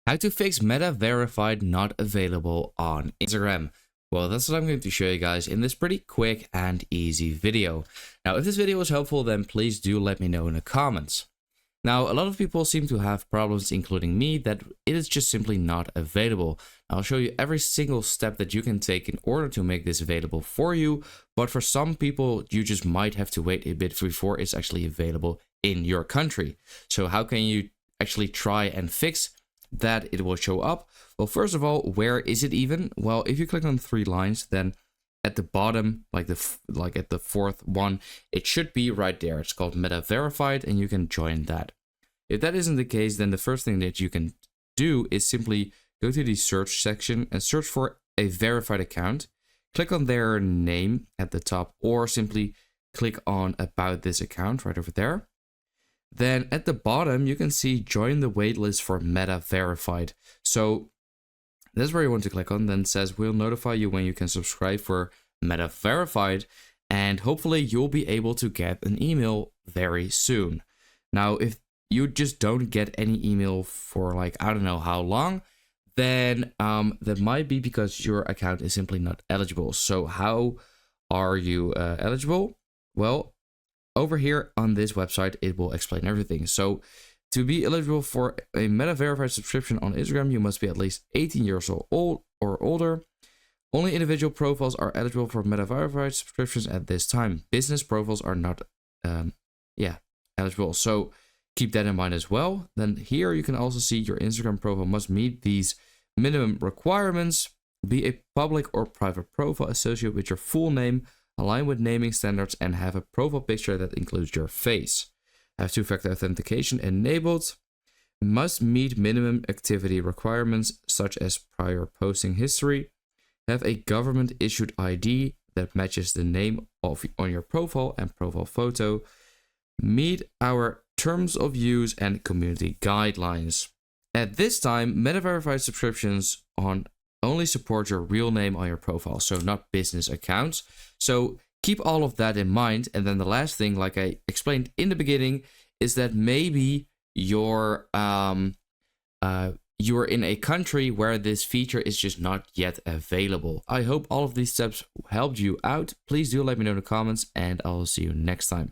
How to fix Meta Verified not available on Instagram. Well, that's what I'm going to show you guys in this pretty quick and easy video. Now, if this video was helpful, then please do let me know in the comments. Now, a lot of people seem to have problems, including me, that it is just simply not available. I'll show you every single step that you can take in order to make this available for you. But for some people, you just might have to wait a bit before it's actually available in your country. So how can you actually try and fix that it will show up? Well, first of all, where is it even? Well, if you click on 3 lines, then at the bottom, like at the fourth one, it should be right there. It's called Meta Verified, and you can join that. If that isn't the case, then the first thing that you can do is simply go to the search section and search for a verified account. Click on their name at the top, or simply click on about this account right over there. Then at the bottom, you can see join the waitlist for Meta Verified. So that's where you want to click on. Then it says we'll notify you when you can subscribe for Meta Verified, and hopefully you'll be able to get an email very soon. Now, if you just don't get any email for like, I don't know how long, then that might be because your account is simply not eligible. So how are you eligible? Well, over here on this website, it will explain everything. So to be eligible for a Meta Verified subscription on Instagram, you must be at least 18 years old or older. Only individual profiles are eligible for Meta Verified subscriptions at this time. Business profiles are not eligible. So keep that in mind as well. Then here you can also see your Instagram profile must meet these minimum requirements. Be a public or private profile associated with your full name, align with naming standards, and have a profile picture that includes your face. Have two-factor authentication enabled. Must meet minimum activity requirements such as prior posting history. Have a government-issued ID that matches the name on your profile and profile photo. Meet our terms of use and community guidelines. At this time, Meta Verified subscriptions only support your real name on your profile, so not business accounts. So keep all of that in mind. And then the last thing, like I explained in the beginning, is that maybe you're in a country where this feature is just not yet available. I hope all of these steps helped you out. Please do let me know in the comments, and I'll see you next time.